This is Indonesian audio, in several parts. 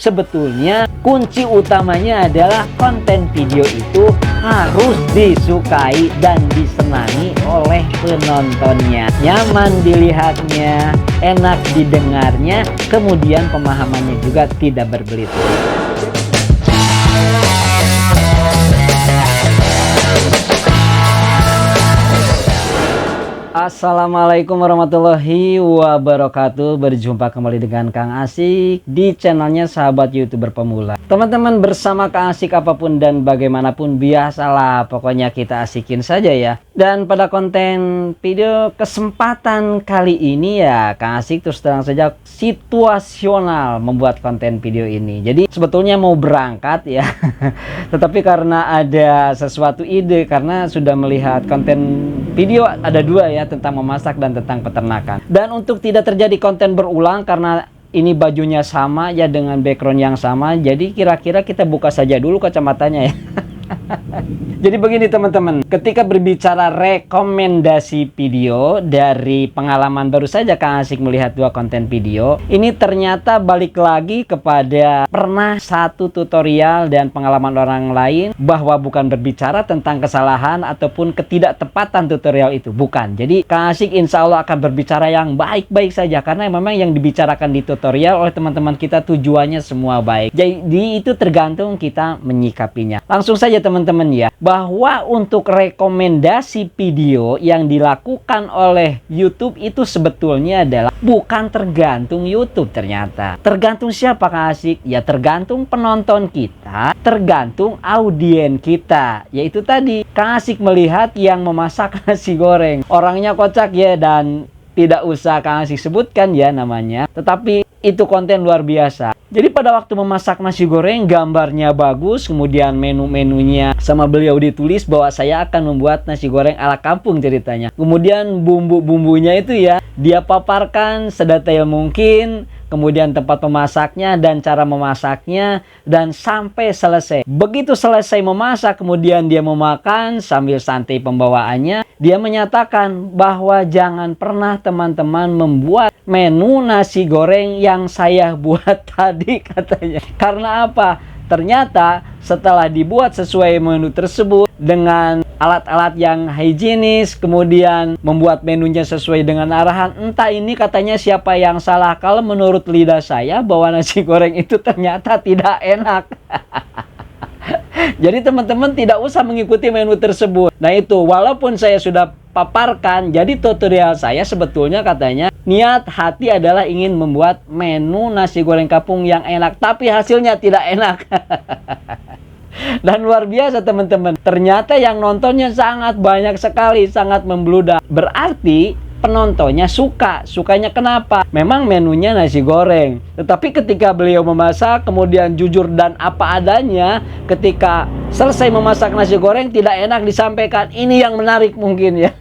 Sebetulnya kunci utamanya adalah konten video itu harus disukai dan disenangi oleh penontonnya. Nyaman dilihatnya, enak didengarnya, kemudian pemahamannya juga tidak berbelit. Assalamualaikum warahmatullahi wabarakatuh. Berjumpa kembali dengan Kang Asik di channelnya Sahabat YouTuber Pemula. Teman-teman, bersama Kang Asik apapun dan bagaimanapun biasalah, pokoknya kita asikin saja ya. Dan pada konten video kesempatan kali ini ya, Kang Asik terus terang saja situasional membuat konten video ini. Jadi sebetulnya mau berangkat ya tetapi karena ada sesuatu ide, karena sudah melihat konten video ada dua ya, tentang memasak dan tentang peternakan. Dan untuk tidak terjadi konten berulang, karena ini bajunya sama ya dengan background yang sama, jadi kira-kira kita buka saja dulu kacamatanya ya. Jadi begini teman-teman, ketika berbicara rekomendasi video dari pengalaman baru saja Kang Asik melihat dua konten video, ini ternyata balik lagi kepada pernah satu tutorial dan pengalaman orang lain, bahwa bukan berbicara tentang kesalahan ataupun ketidaktepatan tutorial itu, bukan. Jadi Kang Asik insya Allah akan berbicara yang baik-baik saja, karena memang yang dibicarakan di tutorial oleh teman-teman kita tujuannya semua baik. Jadi itu tergantung kita menyikapinya. Langsung saja teman-teman ya, bahwa untuk rekomendasi video yang dilakukan oleh YouTube itu sebetulnya adalah bukan tergantung YouTube ternyata. Tergantung siapa Kang Asik? Ya tergantung penonton kita, tergantung audien kita. Yaitu tadi Kang Asik melihat yang memasak nasi goreng, orangnya kocak ya, dan tidak usah Kang Asik sebutkan ya namanya, tetapi itu konten luar biasa. Jadi pada waktu memasak nasi goreng, gambarnya bagus, kemudian menu-menunya sama beliau ditulis bahwa saya akan membuat nasi goreng ala kampung ceritanya. Kemudian bumbu-bumbunya itu ya dia paparkan sedetail mungkin, kemudian tempat memasaknya dan cara memasaknya, dan sampai selesai. Begitu selesai memasak, kemudian dia memakan sambil santai pembawaannya. Dia menyatakan bahwa jangan pernah teman-teman membuat menu nasi goreng yang saya buat tadi katanya. Karena apa? Ternyata setelah dibuat sesuai menu tersebut dengan alat-alat yang higienis, kemudian membuat menunya sesuai dengan arahan, entah ini katanya siapa yang salah, kalau menurut lidah saya bahwa nasi goreng itu ternyata tidak enak. Jadi teman-teman tidak usah mengikuti menu tersebut. Nah itu, walaupun saya sudah paparkan, jadi tutorial saya sebetulnya katanya niat hati adalah ingin membuat menu nasi goreng kampung yang enak, tapi hasilnya tidak enak. Dan luar biasa teman-teman, ternyata yang nontonnya sangat banyak sekali, sangat membludak. Berarti penontonnya suka. Sukanya kenapa? Memang menunya nasi goreng, tetapi ketika beliau memasak kemudian jujur dan apa adanya, ketika selesai memasak nasi goreng tidak enak disampaikan. Ini yang menarik mungkin ya.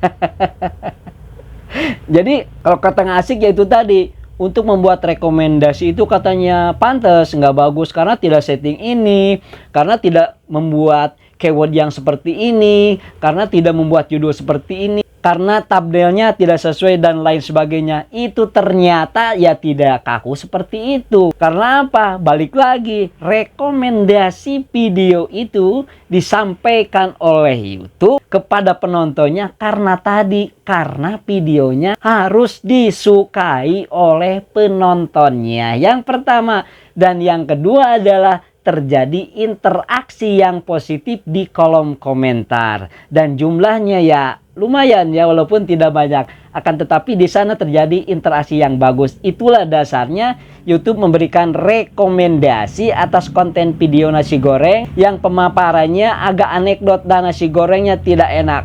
Jadi kalau kata Asik yaitu tadi, untuk membuat rekomendasi itu katanya pantas nggak bagus karena tidak setting ini, karena tidak membuat keyword yang seperti ini, karena tidak membuat judul seperti ini, karena thumbnailnya tidak sesuai dan lain sebagainya. Itu ternyata ya tidak kaku seperti itu. Karena apa? Balik lagi, rekomendasi video itu disampaikan oleh YouTube kepada penontonnya karena videonya harus disukai oleh penontonnya. Yang pertama, dan yang kedua adalah terjadi interaksi yang positif di kolom komentar, dan jumlahnya ya lumayan ya, walaupun tidak banyak, akan tetapi di sana terjadi interaksi yang bagus. Itulah dasarnya YouTube memberikan rekomendasi atas konten video nasi goreng yang pemaparannya agak anekdot dan nasi gorengnya tidak enak.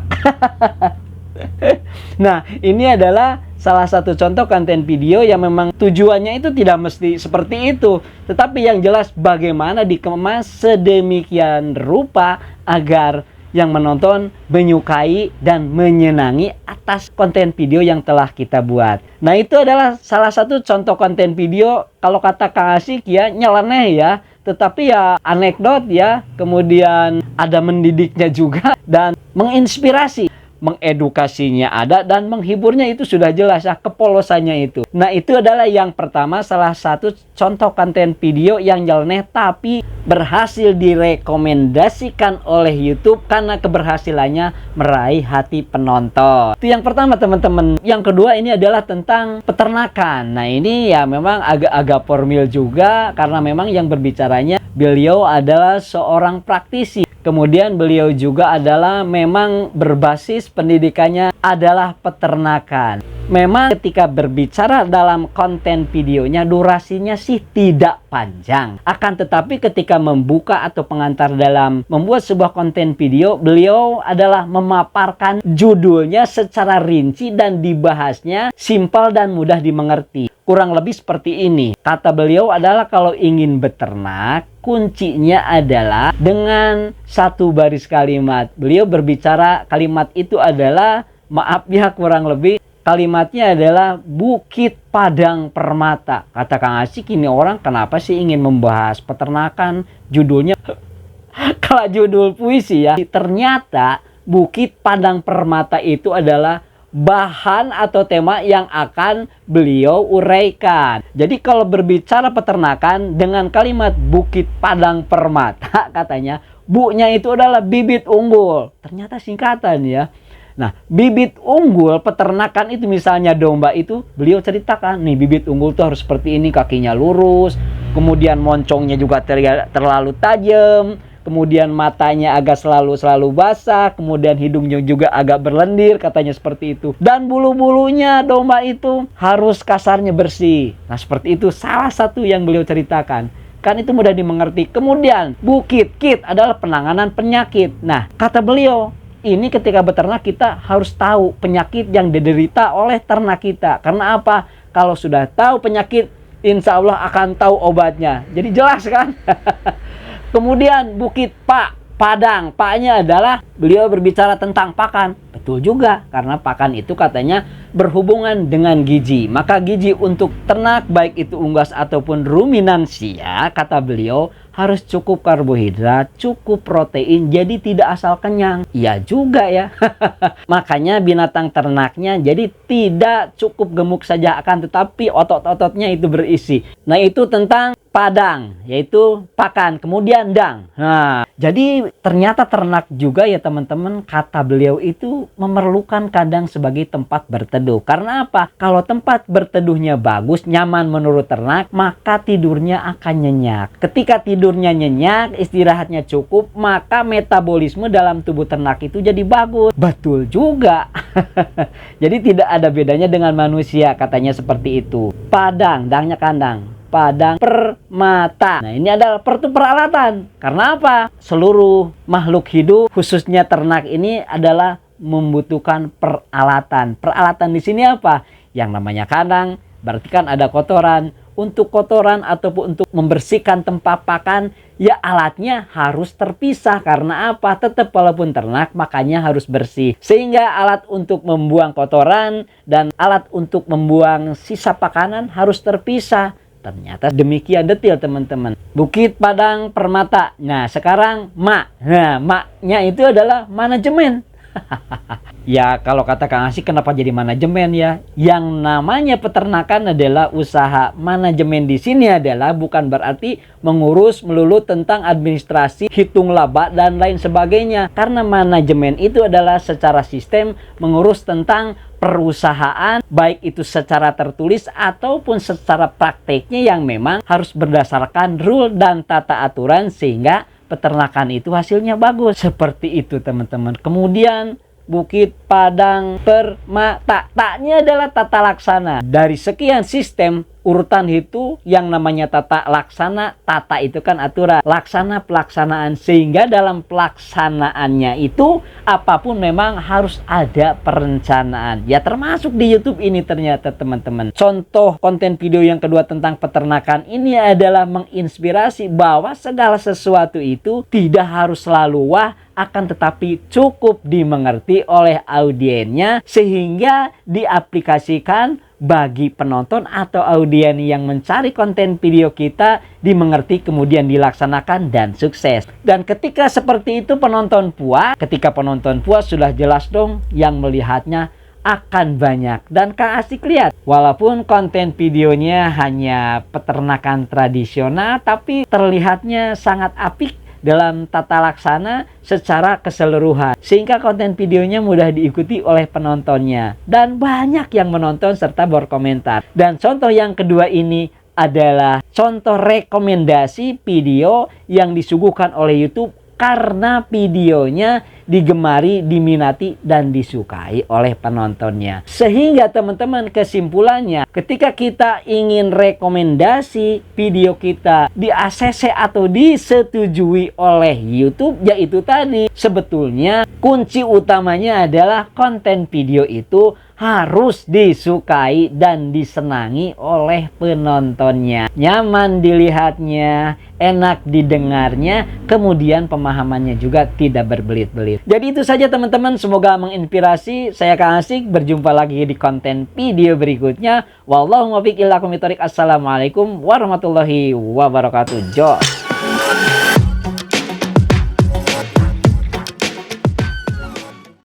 Nah, ini adalah salah satu contoh konten video yang memang tujuannya itu tidak mesti seperti itu, tetapi yang jelas bagaimana dikemas sedemikian rupa agar yang menonton menyukai dan menyenangi atas konten video yang telah kita buat. Nah itu adalah salah satu contoh konten video, kalau kata Kang Asik ya nyeleneh ya, tetapi ya anekdot ya, kemudian ada mendidiknya juga dan menginspirasi. mengedukasinya ada, dan menghiburnya itu sudah jelas ya, kepolosannya itu. Nah, itu adalah yang pertama, salah satu contoh konten video yang nyeleneh tapi berhasil direkomendasikan oleh YouTube karena keberhasilannya meraih hati penonton. Itu yang pertama, teman-teman. Yang kedua ini adalah tentang peternakan. Nah, ini ya memang agak-agak formil juga karena memang yang berbicaranya beliau adalah seorang praktisi. Kemudian beliau juga adalah memang berbasis pendidikannya adalah peternakan. Memang ketika berbicara dalam konten videonya durasinya sih tidak panjang. Akan tetapi ketika membuka atau pengantar dalam membuat sebuah konten video, beliau adalah memaparkan judulnya secara rinci dan dibahasnya simpel dan mudah dimengerti. Kurang lebih seperti ini. Kata beliau adalah kalau ingin beternak, kuncinya adalah dengan satu baris kalimat. Beliau berbicara kalimat itu adalah, maaf ya kurang lebih, kalimatnya adalah Bukit Padang Permata. Kata Kang Asik, ini orang kenapa sih ingin membahas peternakan? Judulnya kalau judul puisi ya. Ternyata Bukit Padang Permata itu adalah bahan atau tema yang akan beliau uraikan. Jadi kalau berbicara peternakan dengan kalimat Bukit Padang Permata, katanya Bu-nya itu adalah bibit unggul. Ternyata singkatan ya. Nah, bibit unggul peternakan itu misalnya domba itu, beliau ceritakan nih bibit unggul tuh harus seperti ini, kakinya lurus, kemudian moncongnya juga terlalu tajam, kemudian matanya agak selalu basah, kemudian hidungnya juga agak berlendir, katanya seperti itu. Dan bulu-bulunya domba itu harus kasarnya bersih. Nah, seperti itu salah satu yang beliau ceritakan. Kan itu mudah dimengerti. Kemudian bukit, kit adalah penanganan penyakit. Nah, kata beliau, ini ketika beternak kita harus tahu penyakit yang diderita oleh ternak kita. Karena apa? Kalau sudah tahu penyakit, insya Allah akan tahu obatnya. Jadi jelas kan? Kemudian Bukit Padang. Paknya adalah beliau berbicara tentang pakan. Betul juga, karena pakan itu katanya berhubungan dengan gizi. Maka gizi untuk ternak, baik itu unggas ataupun ruminansia, kata beliau, harus cukup karbohidrat, cukup protein, jadi tidak asal kenyang. Iya juga ya. Makanya binatang ternaknya jadi tidak cukup gemuk saja, akan tetapi otot-ototnya itu berisi. Nah, itu tentang padang, yaitu pakan. Kemudian dang. Nah, jadi ternyata ternak juga ya teman-teman, kata beliau itu memerlukan kandang sebagai tempat berteduh. Karena apa? Kalau tempat berteduhnya bagus, nyaman menurut ternak, maka tidurnya akan nyenyak. Ketika tidurnya nyenyak, istirahatnya cukup, maka metabolisme dalam tubuh ternak itu jadi bagus. Betul juga. Jadi tidak ada bedanya dengan manusia, katanya seperti itu. Padang, dangnya kandang. Padang Permata. Nah, ini adalah peralatan. Karena apa? Seluruh makhluk hidup, khususnya ternak ini adalah membutuhkan peralatan. Peralatan di sini apa? Yang namanya kandang, berarti kan ada kotoran. Untuk kotoran ataupun untuk membersihkan tempat pakan, ya alatnya harus terpisah. Karena apa? Tetap walaupun ternak, makanya harus bersih. Sehingga alat untuk membuang kotoran dan alat untuk membuang sisa pakanan harus terpisah. Ternyata demikian detail teman-teman. Bukit Padang Permata. Nah, sekarang mak. Nah, maknya itu adalah manajemen. Ya, kalau kata Kang Asik, kenapa jadi manajemen ya? Yang namanya peternakan adalah usaha. Manajemen di sini adalah bukan berarti mengurus melulu tentang administrasi, hitung laba, dan lain sebagainya. Karena manajemen itu adalah secara sistem mengurus tentang perusahaan, baik itu secara tertulis ataupun secara prakteknya yang memang harus berdasarkan rule dan tata aturan sehingga peternakan itu hasilnya bagus. Seperti itu teman-teman. Kemudian Bukit Padang Permata. Taknya adalah tata laksana. Dari sekian sistem urutan itu yang namanya tata laksana. Tata itu kan aturan. Laksana pelaksanaan. Sehingga dalam pelaksanaannya itu apapun memang harus ada perencanaan. Ya termasuk di YouTube ini ternyata teman-teman. Contoh konten video yang kedua tentang peternakan ini adalah menginspirasi bahwa segala sesuatu itu tidak harus selalu wah, akan tetapi cukup dimengerti oleh audiennya sehingga diaplikasikan bagi penonton atau audien yang mencari konten video kita dimengerti, kemudian dilaksanakan dan sukses. Dan ketika seperti itu penonton puas, ketika penonton puas sudah jelas dong yang melihatnya akan banyak. Dan Kang Asik lihat, walaupun konten videonya hanya peternakan tradisional, tapi terlihatnya sangat apik dalam tata laksana secara keseluruhan, sehingga konten videonya mudah diikuti oleh penontonnya dan banyak yang menonton serta berkomentar. Dan contoh yang kedua ini adalah contoh rekomendasi video yang disuguhkan oleh YouTube karena videonya digemari, diminati, dan disukai oleh penontonnya. Sehingga teman-teman, kesimpulannya, ketika kita ingin rekomendasi video kita di ACC atau disetujui oleh YouTube, yaitu tadi, sebetulnya kunci utamanya adalah konten video itu harus disukai dan disenangi oleh penontonnya, nyaman dilihatnya, enak didengarnya, kemudian pemahamannya juga tidak berbelit-belit. Jadi itu saja teman-teman, semoga menginspirasi. Saya Kang Asik, berjumpa lagi di konten video berikutnya. Wallahu muwaffiq ila aqwamit thoriq. Assalamualaikum warahmatullahi wabarakatuh. Jos.